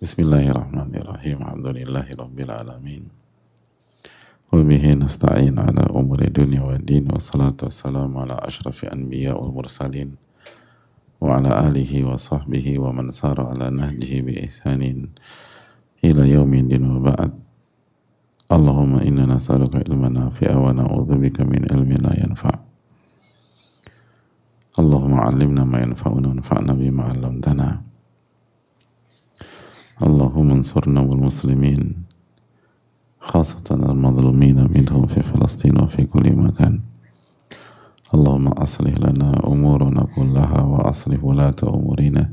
Bismillahirrahmanirrahim. Alhamdulillahirabbil alamin. Wa bihi nasta'in ala umuri dunya waddin. Wassalatu wassalamu ala asyrafil anbiya wal mursalin wa ala alihi wa sahbihi wa man sara ala nahjihi bi ihsanin ila yaumin din wa ba'd. Allahumma inna nas'aluka ilman nafi'a wa na'udzubika min ilmin la yanfa'. Allahumma 'allimna ma yanfa'una wanfa'na bima 'allamtana. Allahumma ansurna wal muslimin khasatan al-madhlumina minhum fi Falastin wa fi kulli makan. Allahumma aslih lana umurana kullaha wa aslih wulata umurina.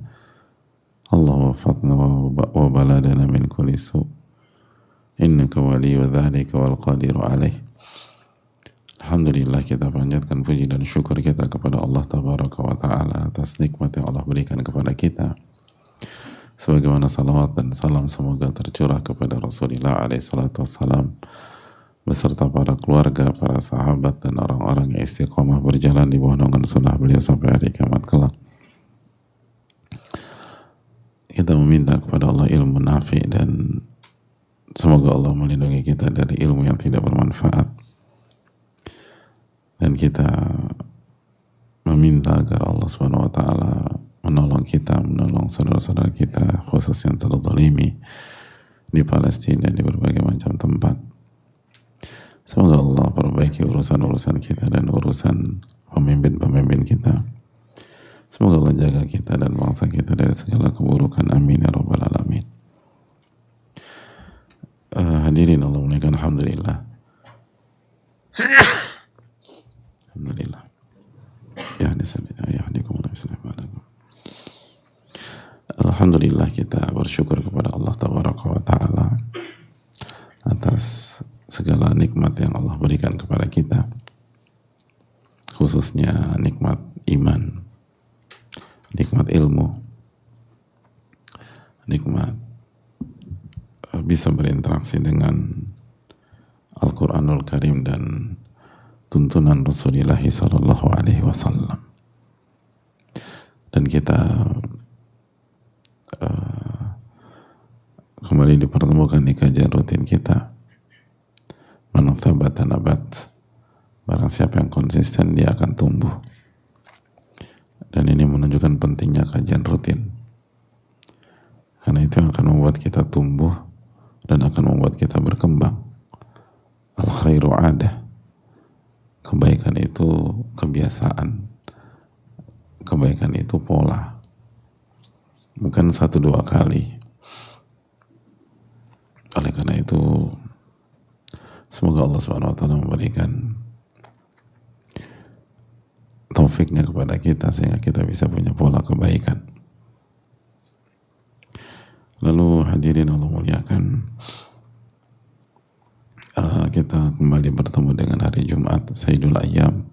Allahumma fatna wa baladana min kulli su' innaka waliyyu dzalika wal qadiru alaih. Alhamdulillah, kita panjatkan puji dan syukur kita kepada Allah Tabaraka wa Ta'ala atas nikmat yang Allah berikan kepada kita. Sebagaimana salawat dan salam semoga tercurah kepada Rasulullah SAW beserta para keluarga, para sahabat dan orang-orang yang istiqomah berjalan di bawah naungan sunnah beliau sampai hari kiamat kelak. Kita meminta kepada Allah ilmu nafi dan semoga Allah melindungi kita dari ilmu yang tidak bermanfaat. Dan kita meminta agar Allah Subhanahu wa Ta'ala menolong kita, menolong saudara-saudara kita khusus yang terzalimi di Palestina, di berbagai macam tempat. Semoga Allah perbaiki urusan-urusan kita dan urusan pemimpin-pemimpin kita. Semoga Allah jaga kita dan bangsa kita dari segala keburukan. Amin ya rabbal alamin. Hadirin Allah muliakan, alhamdulillah. Alhamdulillah. Alhamdulillah, kita bersyukur kepada Allah Tabaraka wa Ta'ala atas segala nikmat yang Allah berikan kepada kita, khususnya nikmat iman, nikmat ilmu, nikmat bisa berinteraksi dengan Al-Quranul Karim dan tuntunan Rasulullah Sallallahu Alaihi Wasallam. Dan kita kembali dipertemukan di kajian rutin kita. Man thabata nabat, barang siapa yang konsisten dia akan tumbuh. Dan ini menunjukkan pentingnya kajian rutin, karena itu yang akan membuat kita tumbuh dan akan membuat kita berkembang. Al khairu adah, kebaikan itu kebiasaan, kebaikan itu pola, bukan 1-2 kali. Oleh karena itu, semoga Allah Subhanahu wa Ta'ala memberikan taufiknya kepada kita sehingga kita bisa punya pola kebaikan. Lalu hadirin Allah muliakan, kita kembali bertemu dengan hari Jumat, Sayyidul Ayyam,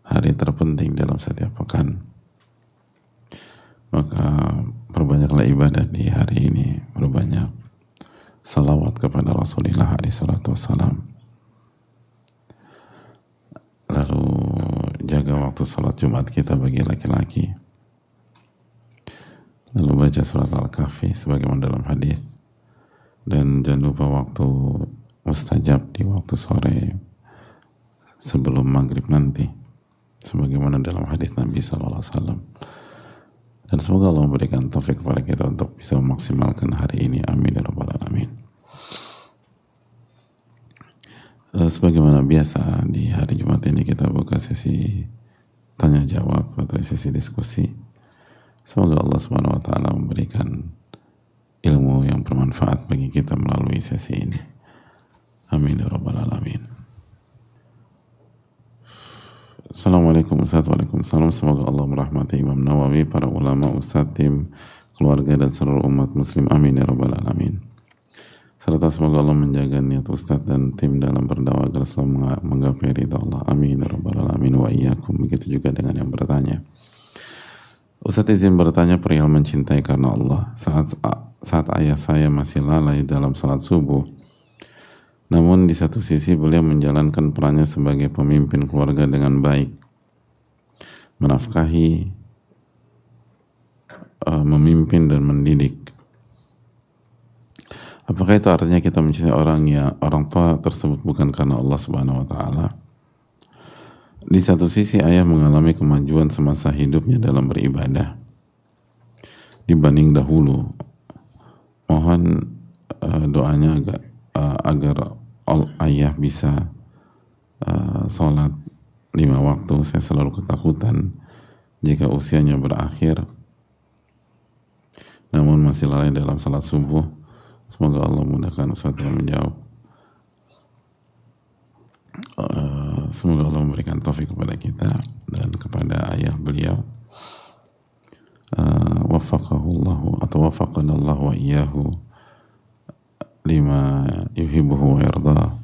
hari terpenting dalam setiap pekan. Maka perbanyaklah ibadah di hari ini, berbanyak salawat kepada Rasulullah SAW. Lalu jaga waktu salat Jumat kita bagi laki-laki. Lalu baca surat Al-Kahfi sebagaimana dalam hadis. Dan jangan lupa waktu mustajab di waktu sore sebelum maghrib nanti, sebagaimana dalam hadis Nabi SAW. Dan semoga Allah memberikan taufik kepada kita untuk bisa memaksimalkan hari ini. Amin ya rabbal alamin. Sebagaimana biasa di hari Jumat ini kita buka sesi tanya jawab atau sesi diskusi. Semoga Allah Subhanahu wa Ta'ala memberikan ilmu yang bermanfaat bagi kita melalui sesi ini. Amin ya rabbal alamin. Assalamualaikum warahmatullahi wabarakatuh. Semoga Allah merahmati Imam Nawawi, para ulama, ustadz, tim, keluarga dan seluruh umat muslim. Amin ya rabbal alamin. Serta semoga Allah menjaga niat ustadz dan tim dalam berdakwah agar selalu menggapai ridha Allah. Amin ya rabbal alamin wa iyyakum. Begitu juga dengan yang bertanya. Ustadz izin bertanya perihal mencintai karena Allah. Saat ayah saya masih lalai dalam salat subuh, namun di satu sisi beliau menjalankan perannya sebagai pemimpin keluarga dengan baik, menafkahi, memimpin dan mendidik. Apakah itu artinya kita mencintai orang tua tersebut bukan karena Allah Subhanahu wa taala? Di satu sisi ayah mengalami kemajuan semasa hidupnya dalam beribadah dibanding dahulu. Mohon doanya agar ayah bisa sholat 5 waktu. Saya selalu ketakutan jika usianya berakhir namun masih lalai dalam salat subuh. Semoga Allah mudahkan Ustaz dalam menjawab. Semoga Allah memberikan taufik kepada kita dan kepada ayah beliau. Wafaqahullahu atau wafaqanallahu wa iyyahu lima yuhibbuhu wa yardah.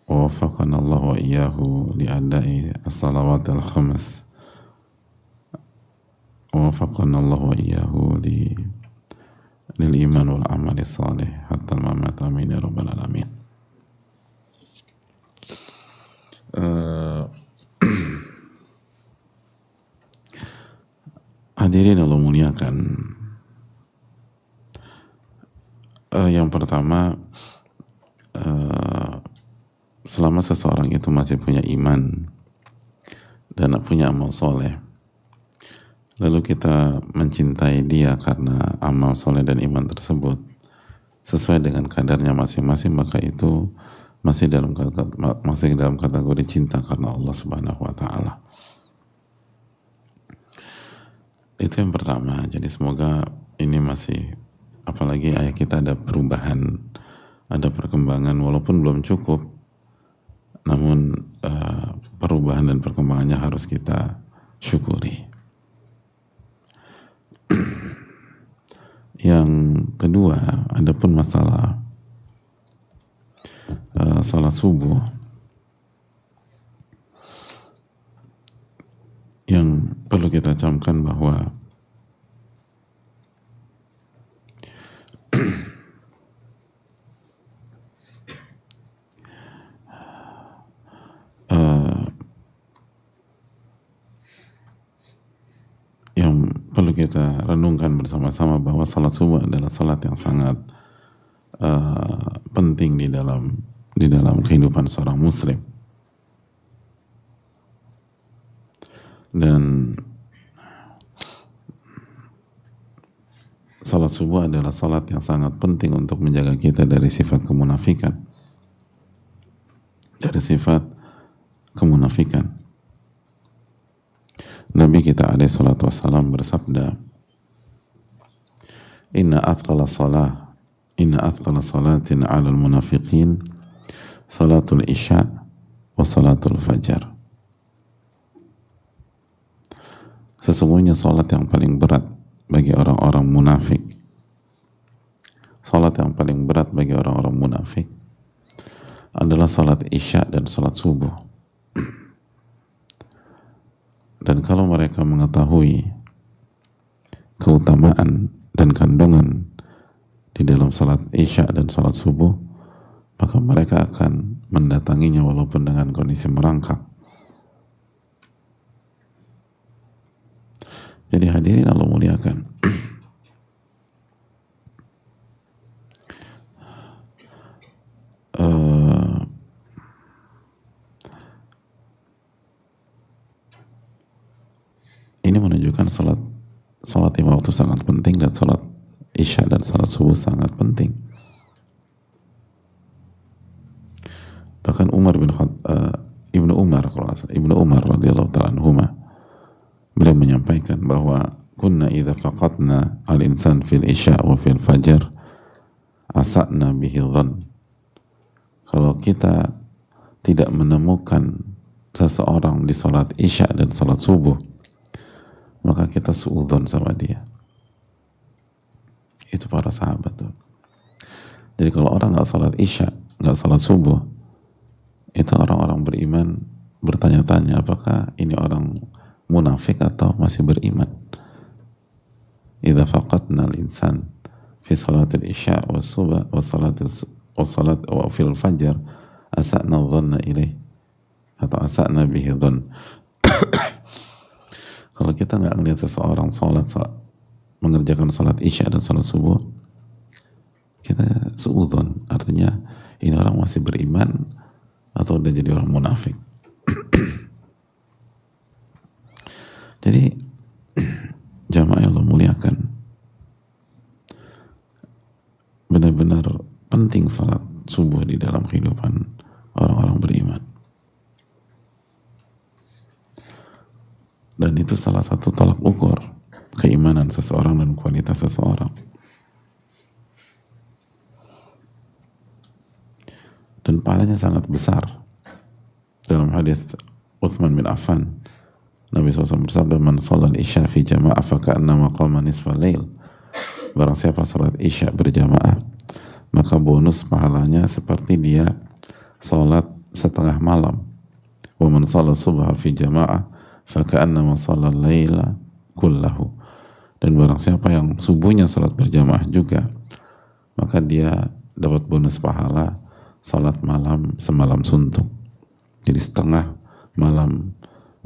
Wafaqanallahu wa iyyahu li'adai as-salawatil khams. Wafaqanallahu wa iyyahu lil iman wal amali salih hatta al-mamat. Amin ya rabbal alamin. Hadirin Allah muliakan, yang pertama, selama seseorang itu masih punya iman dan punya amal soleh, lalu kita mencintai dia karena amal soleh dan iman tersebut sesuai dengan kadarnya masing-masing, maka itu masih dalam kategori cinta karena Allah Subhanahu wa taala. Itu yang pertama. Jadi semoga ini masih, apalagi ayah kita ada perubahan, ada perkembangan walaupun belum cukup, namun perubahan dan perkembangannya harus kita syukuri. Yang kedua, adapun masalah salat subuh, yang perlu kita camkan bahwa yang perlu kita renungkan bersama-sama bahwa salat subuh adalah salat yang sangat penting di dalam kehidupan seorang muslim. Dan salat subuh adalah salat yang sangat penting untuk menjaga kita dari sifat kemunafikan. Nabi kita alaihi salatu wassalam bersabda, Inna athqala salatin 'alal munafiqin salatul isya wa salatul fajar. Sesungguhnya salat yang paling berat bagi orang-orang munafik, salat yang paling berat bagi orang-orang munafik adalah salat isya dan salat subuh. Dan kalau mereka mengetahui keutamaan dan kandungan di dalam salat isya dan salat subuh, maka mereka akan mendatanginya walaupun dengan kondisi merangkak. Jadi hadirin Allah muliakan, ini menunjukkan salat 5 waktu sangat penting dan salat isya dan salat subuh sangat penting. Bahkan Ibnu Umar radhiyallahu ta'ala anhuma, beliau menyampaikan bahwa kunna idza faqatna al-insan fil isya wa fil fajr asa'na bihi dhann. Kalau kita tidak menemukan seseorang di salat isya dan salat subuh, maka kita suudzon sama dia. Itu para sahabat tuh. Jadi kalau orang nggak salat isya, nggak salat subuh, itu orang-orang beriman bertanya-tanya apakah ini orang munafik atau masih beriman. Idza faqatna al-insan fi salatil isya wa subh wa salat wa fil fajr asa'na dhanna ilaih atau asa'na bihi dhann. Kalau kita nggak ngelihat seseorang mengerjakan salat isya dan salat subuh, kita suudzon, artinya ini orang masih beriman atau udah jadi orang munafik. Jadi jamaah yang Allah muliakan, benar-benar penting salat subuh di dalam kehidupan orang-orang beriman. Dan itu salah satu tolak ukur keimanan seseorang dan kualitas seseorang. Dan pahalanya sangat besar. Dalam hadis Uthman bin Affan, Nabi SAW bersabda, "Man sholal isya fi jama'ah faka'annama qama nisfal lail." Barang siapa salat isya berjamaah, maka bonus pahalanya seperti dia salat setengah malam. Wa man sholal subha fi jama'ah faka'annama sholal laila kullahu. Dan barang siapa yang subuhnya salat berjamaah juga, maka dia dapat bonus pahala salat malam semalam suntuk. Jadi setengah malam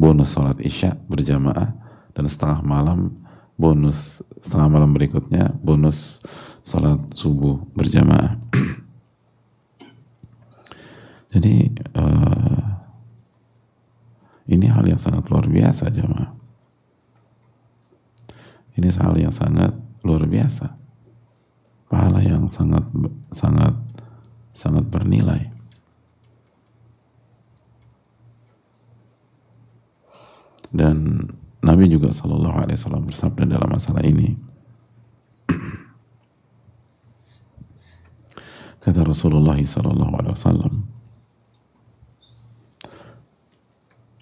bonus salat isya berjamaah, dan setengah malam bonus, setengah malam berikutnya bonus salat subuh berjamaah. Jadi ini hal yang sangat luar biasa jamaah. Ini hal yang sangat luar biasa. Pahala yang sangat bernilai. Dan Nabi juga SAW bersabda dalam masalah ini. Kata Rasulullah SAW,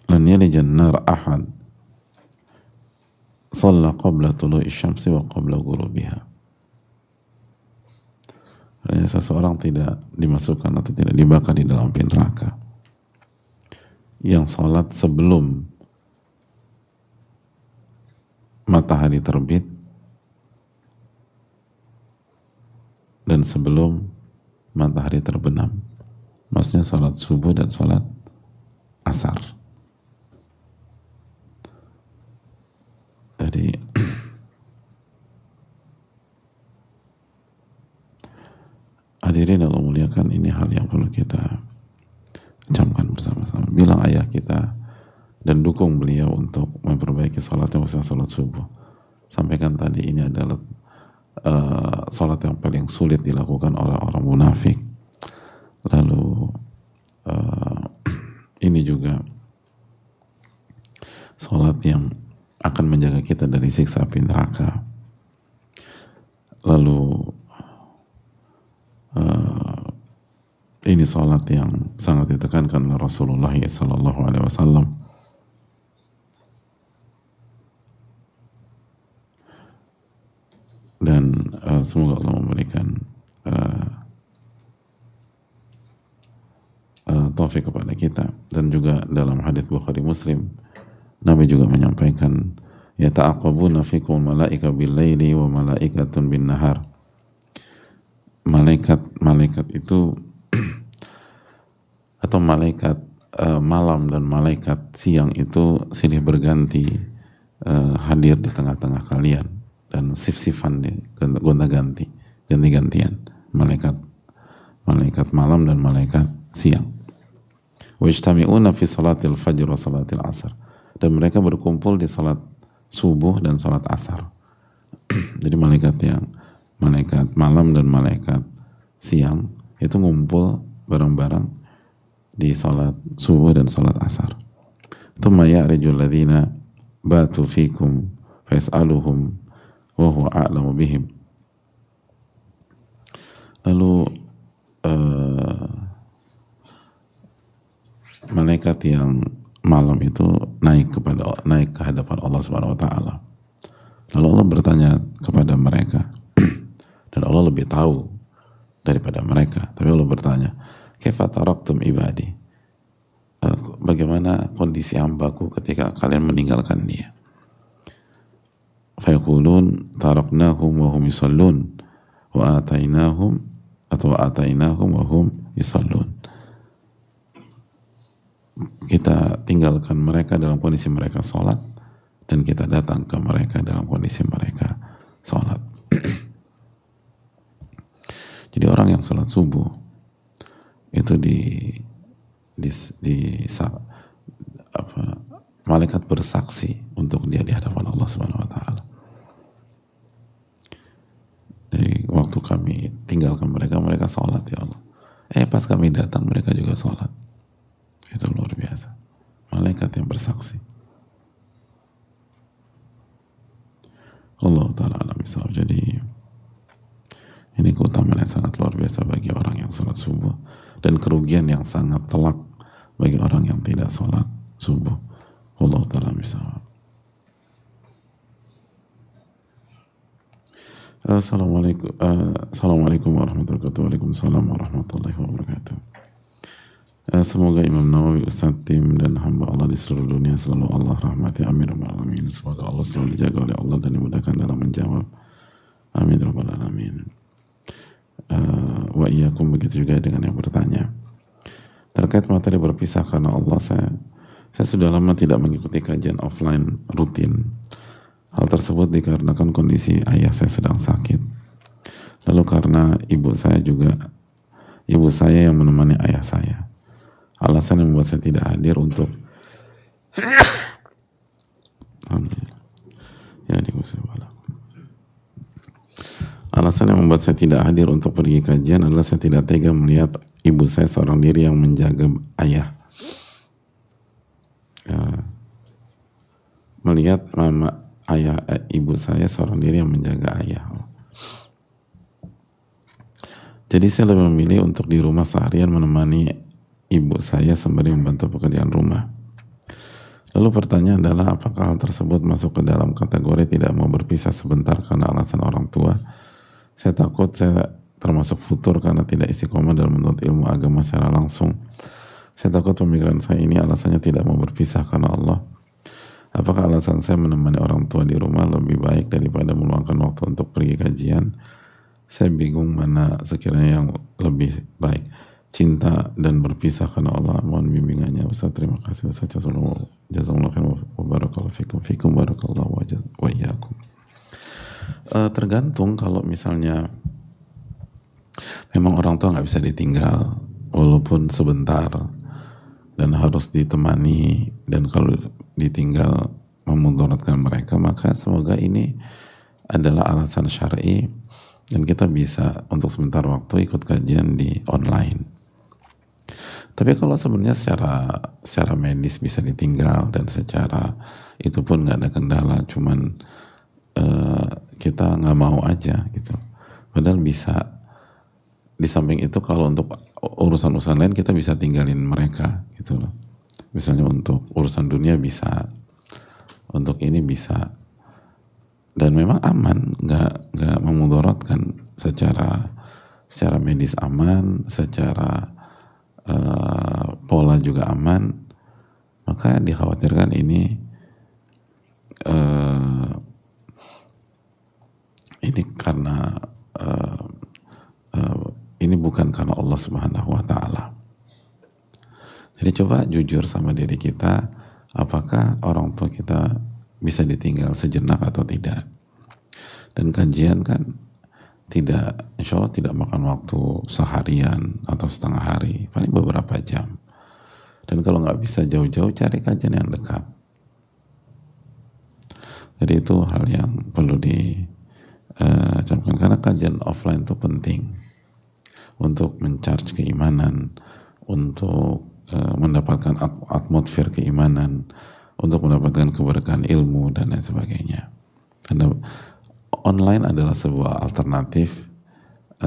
"Lan yalijan nar ahad shalla qabla tulu'i syamsi wa qabla ghurubiha." Seseorang tidak dimasukkan atau tidak dibakar di dalam api neraka yang sholat sebelum matahari terbit dan sebelum matahari terbenam. Maksudnya sholat subuh dan sholat asar. Jadi hadirin Allah muliakan, ini hal yang perlu kita camkan bersama-sama. Bilang ayah kita dan dukung beliau untuk memperbaiki salatnya, khususnya salat subuh. Sampaikan tadi ini adalah salat yang paling sulit dilakukan orang-orang munafik. Lalu ini juga salat yang akan menjaga kita dari siksa api neraka. Lalu ini salat yang sangat ditekankan oleh Rasulullah SAW. Dan semoga Allah memberikan taufik kepada kita. Dan juga dalam hadits Bukhari Muslim, Nabi juga menyampaikan, "Yata'aqabuna fikum malaika bil-laili wa malaikatun bin-nahar." Malaikat itu atau malaikat malam dan malaikat siang itu silih berganti hadir di tengah-tengah kalian, dan sif-sifan gonta-ganti, ganti-gantian malaikat malam dan malaikat siang. Wajtami'una fi salatil fajr wa salatil asar, dan mereka berkumpul di salat subuh dan salat asar. Jadi malaikat malam dan malaikat siang itu ngumpul bareng-bareng di salat subuh dan salat asar. Thumma ya'rijul ladzina batu fikum fa yas'aluhum wa huwa a'lamu bihim. Lalu malaikat yang malam itu naik ke hadapan Allah Subhanahu wa taala. Lalu Allah bertanya kepada mereka, dan Allah lebih tahu daripada mereka, tapi Allah bertanya, "Kaifa taraktum ibadi?" Bagaimana kondisi hambaku ketika kalian meninggalkan dia? Fayaqulun taraknahum wa hum yusallun wa atainahum wa hum yusallun. Kita tinggalkan mereka dalam kondisi mereka sholat, dan kita datang ke mereka dalam kondisi mereka sholat. Jadi orang yang sholat subuh itu di apa, malaikat bersaksi untuk dia di hadapan Allah Subhanahu Wa Taala. Jadi waktu kami tinggalkan mereka sholat ya Allah. Pas kami datang mereka juga sholat. Itu luar biasa. Malaikat yang bersaksi. Allah Ta'ala alam bisawab. Jadi ini keutamaan yang sangat luar biasa bagi orang yang sholat subuh, dan kerugian yang sangat telak bagi orang yang tidak sholat subuh. Allah Ta'ala alam bisawab. Assalamualaikum warahmatullahi wabarakatuh. Waalaikumsalam warahmatullahi wabarakatuh. Semoga Imam Nawawi, Ustadz, tim dan hamba Allah di seluruh dunia selalu Allah rahmati, amin rabbal alamin. Semoga Allah selalu dijaga oleh Allah dan dimudahkan dalam menjawab, amin rabbal alamin. Wa iyyakum, begitu juga dengan yang bertanya terkait materi berpisah karena Allah. Saya sudah lama tidak mengikuti kajian offline rutin. Hal tersebut dikarenakan kondisi ayah saya sedang sakit. Lalu karena ibu saya yang menemani ayah saya. Alasan yang membuat saya tidak hadir untuk Alasan yang membuat saya tidak hadir untuk pergi kajian adalah saya tidak tega melihat ibu saya seorang diri yang menjaga ayah. Melihat ibu saya seorang diri yang menjaga ayah. Jadi saya lebih memilih untuk di rumah seharian menemani ibu saya sembari membantu pekerjaan rumah. Lalu pertanyaan adalah, apakah hal tersebut masuk ke dalam kategori tidak mau berpisah sebentar karena alasan orang tua? Saya takut saya termasuk futur karena tidak istiqomah dalam menuntut ilmu agama secara langsung. Saya takut pemikiran saya ini alasannya tidak mau berpisah karena Allah. Apakah alasan saya menemani orang tua di rumah lebih baik daripada meluangkan waktu untuk pergi kajian? Saya bingung mana sekiranya yang lebih baik, cinta dan berpisah karena Allah. Mohon bimbingannya Ustaz. Terima kasih Ustaz. Jazakallahu khairan wa barakallahu fikum barakallahu wa iyyakum. Tergantung, kalau misalnya memang orang tua nggak bisa ditinggal walaupun sebentar dan harus ditemani, dan kalau ditinggal memudaratkan mereka, maka semoga ini adalah alasan syar'i dan kita bisa untuk sebentar waktu ikut kajian di online. Tapi kalau sebenarnya secara medis bisa ditinggal dan secara itu pun nggak ada kendala, cuman kita nggak mau aja gitu. Padahal bisa. Di samping itu kalau untuk urusan-urusan lain kita bisa tinggalin mereka gitu loh. Misalnya untuk urusan dunia bisa, untuk ini bisa, dan memang aman, nggak memudaratkan secara medis aman, secara pola juga aman. Maka dikhawatirkan ini karena ini bukan karena Allah Subhanahu wa Ta'ala. Jadi coba jujur sama diri kita, apakah orang tua kita bisa ditinggal sejenak atau tidak. Dan kajian kan insya Allah tidak makan waktu seharian atau setengah hari, paling beberapa jam. Dan kalau nggak bisa jauh-jauh, cari kajian yang dekat. Jadi itu hal yang perlu dicamkan, karena kajian offline itu penting untuk mencharge keimanan, untuk mendapatkan atmosfer keimanan, untuk mendapatkan keberkahan ilmu dan lain sebagainya. Karena online adalah sebuah alternatif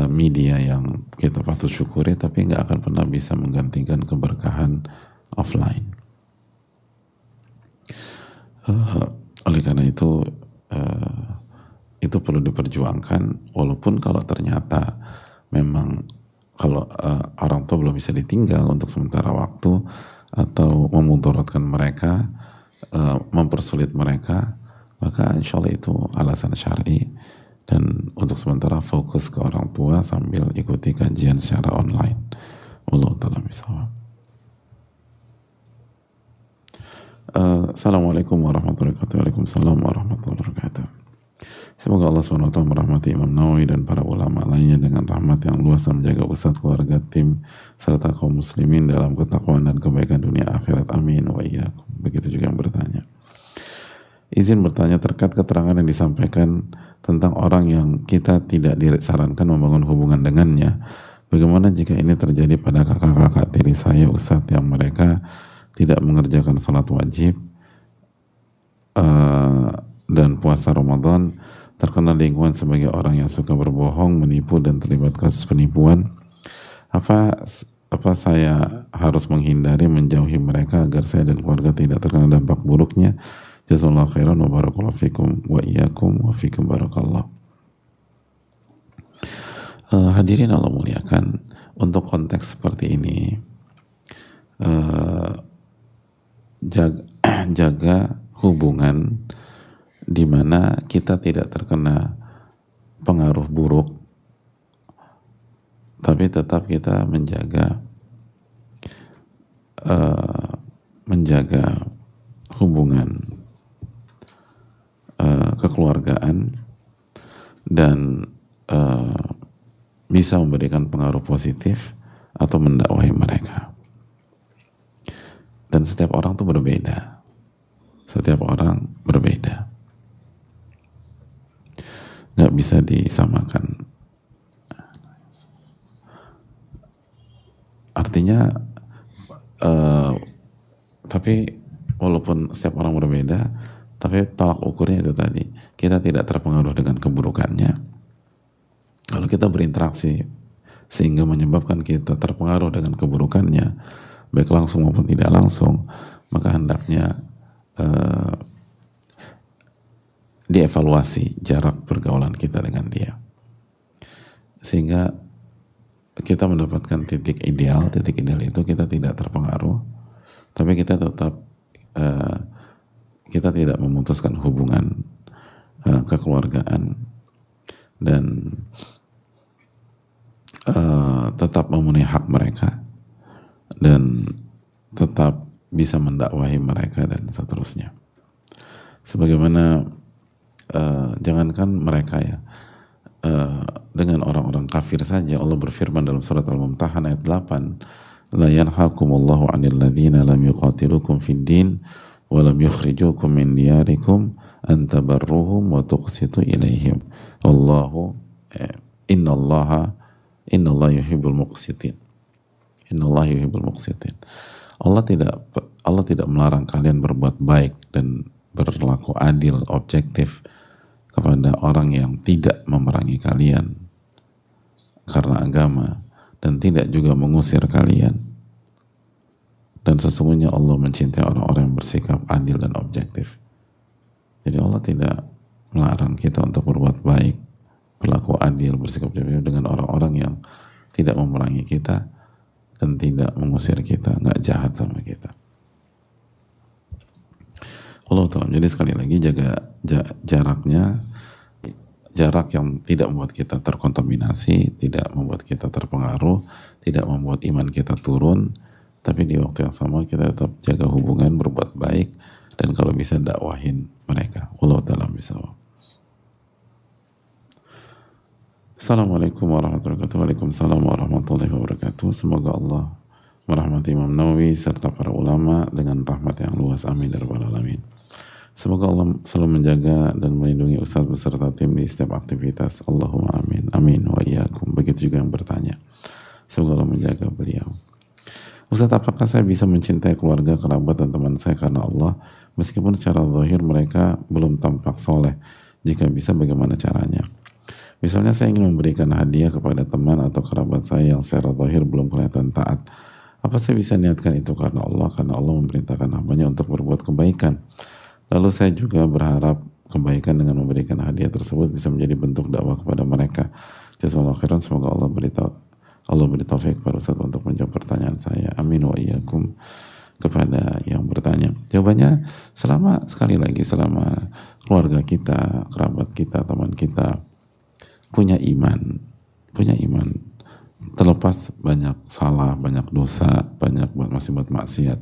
media yang kita patut syukuri, tapi nggak akan pernah bisa menggantikan keberkahan offline. Oleh karena itu perlu diperjuangkan, walaupun kalau ternyata memang kalau orang tua belum bisa ditinggal untuk sementara waktu atau memudaratkan mereka, mempersulit mereka, maka insya Allah itu alasan syar'i, dan untuk sementara fokus ke orang tua sambil ikuti kajian secara online. Wallahu ta'ala bishawab. Assalamualaikum warahmatullahi wabarakatuh. Waalaikumsalam warahmatullahi wabarakatuh. Semoga Allah SWT merahmati Imam Nawawi dan para ulama lainnya dengan rahmat yang luas dan menjaga ustadz, keluarga, tim, serta kaum muslimin dalam ketakwaan dan kebaikan dunia akhirat. Amin wa iyyakum. Begitu juga yang bertanya. Izin bertanya terkait keterangan yang disampaikan tentang orang yang kita tidak disarankan membangun hubungan dengannya. Bagaimana jika ini terjadi pada kakak-kakak tiri saya Ustadz yang mereka tidak mengerjakan sholat wajib dan puasa Ramadan, terkena lingkungan sebagai orang yang suka berbohong, menipu dan terlibat kasus penipuan. Apa saya harus menghindari, menjauhi mereka agar saya dan keluarga tidak terkena dampak buruknya? Jazakallahu khairan wa barakallahu fikum wa iyyakum wa fikum barakallah. Hadirin Allah muliakan, untuk konteks seperti ini jaga hubungan di mana kita tidak terkena pengaruh buruk, tapi tetap kita menjaga hubungan kekeluargaan dan bisa memberikan pengaruh positif atau mendakwahi mereka. Dan setiap orang tuh berbeda. Setiap orang berbeda. Nggak bisa disamakan. Artinya, tapi walaupun setiap orang berbeda, tapi tolak ukurnya itu tadi, kita tidak terpengaruh dengan keburukannya. Kalau kita berinteraksi sehingga menyebabkan kita terpengaruh dengan keburukannya, baik langsung maupun tidak langsung, maka hendaknya dievaluasi jarak pergaulan kita dengan dia, sehingga kita mendapatkan titik ideal. Titik ideal itu kita tidak terpengaruh, tapi kita tetap kita tidak memutuskan hubungan kekeluargaan dan tetap memenuhi hak mereka dan tetap bisa mendakwahi mereka dan seterusnya. Sebagaimana jangankan mereka ya, dengan orang-orang kafir saja Allah berfirman dalam surat Al-Mumtahanah ayat 8, la yanhakumullahu 'anil ladzina lam yuqatilukum fid din wa lam yukhrijukum min diyarikum an tabarruhum wa tuqsitu ilaihim wallahu innallaha yuhibbul muqsitin. Innallaha yuhibbul muqsitin. Allah tidak melarang kalian berbuat baik dan berlaku adil, objektif kepada orang yang tidak memerangi kalian karena agama dan tidak juga mengusir kalian. Dan sesungguhnya Allah mencintai orang-orang yang bersikap adil dan objektif. Jadi Allah tidak melarang kita untuk berbuat baik, berlaku adil, bersikap objektif dengan orang-orang yang tidak memerangi kita dan tidak mengusir kita, nggak jahat sama kita. Allah Ta'ala. Jadi sekali lagi jaga jaraknya, jarak yang tidak membuat kita terkontaminasi, tidak membuat kita terpengaruh, tidak membuat iman kita turun, tapi di waktu yang sama kita tetap jaga hubungan, berbuat baik, dan kalau bisa dakwahin mereka. Allah Ta'ala bisawab. Assalamualaikum warahmatullahi wabarakatuh. Waalaikumsalam warahmatullahi wabarakatuh. Semoga Allah merahmati Imam Nawawi serta para ulama dengan rahmat yang luas. Amin ya rabbal alamin. Semoga Allah selalu menjaga dan melindungi Ustadz beserta tim di setiap aktivitas. Allahumma amin. Amin wa iyyakum. Begitu juga yang bertanya. Semoga Allah menjaga beliau. Ustadz, apakah saya bisa mencintai keluarga, kerabat, dan teman saya karena Allah meskipun secara zahir mereka belum tampak soleh? Jika bisa, bagaimana caranya? Misalnya saya ingin memberikan hadiah kepada teman atau kerabat saya yang secara zahir belum kelihatan taat. Apa saya bisa niatkan itu karena Allah memerintahkan hambanya untuk berbuat kebaikan? Lalu saya juga berharap kebaikan dengan memberikan hadiah tersebut bisa menjadi bentuk dakwah kepada mereka. Jazakallahu khairan. Semoga Allah beri taufik kepada Ustaz untuk menjawab pertanyaan saya. Amin wa iyyakum. Kepada yang bertanya, jawabannya selama keluarga kita, kerabat kita, teman kita punya iman, terlepas banyak salah, banyak dosa, banyak masih buat maksiat,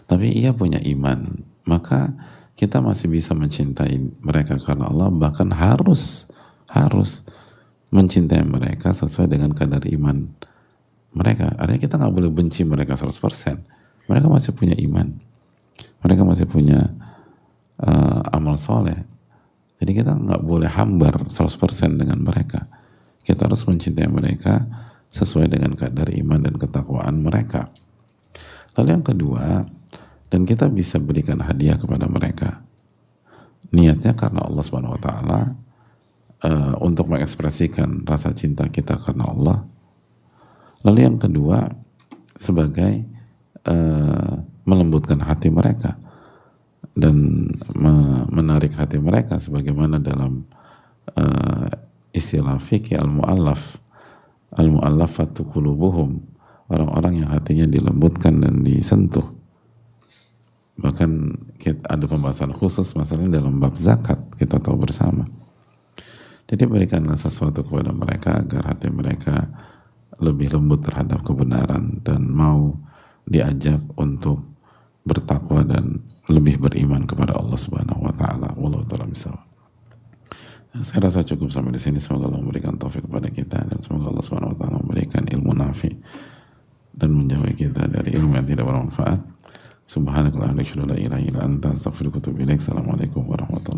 tapi ia punya iman, maka kita masih bisa mencintai mereka karena Allah, bahkan harus mencintai mereka sesuai dengan kadar iman mereka. Artinya kita nggak boleh benci mereka 100%. Mereka masih punya iman, mereka masih punya amal soleh. Jadi kita nggak boleh hambar 100% dengan mereka. Kita harus mencintai mereka sesuai dengan kadar iman dan ketakwaan mereka. Lalu yang kedua, dan kita bisa berikan hadiah kepada mereka. Niatnya karena Allah Subhanahu Wa Taala, untuk mengekspresikan rasa cinta kita karena Allah. Lalu yang kedua, sebagai melembutkan hati mereka dan menarik hati mereka, sebagaimana dalam istilah fikih al-mu'allafatu qulubuhum, orang-orang yang hatinya dilembutkan dan disentuh. Bahkan ada pembahasan khusus masalahnya dalam bab zakat, kita tahu bersama. Jadi berikanlah sesuatu kepada mereka agar hati mereka lebih lembut terhadap kebenaran dan mau diajak untuk bertakwa dan lebih beriman kepada Allah Subhanahu wa taala. Wallahu ta'ala bisawab. Saya rasa cukup sampai di sini. Semoga Allah memberikan taufik kepada kita dan semoga Allah Subhanahu wa taala memberikan ilmu nafi dan menjauhi kita dari ilmu yang tidak bermanfaat. Subhanakallahumma wa bihamdika, la ilaha illa anta, astaghfiruka wa atubu ilaik. Assalamualaikum warahmatullahi wabarakatuh.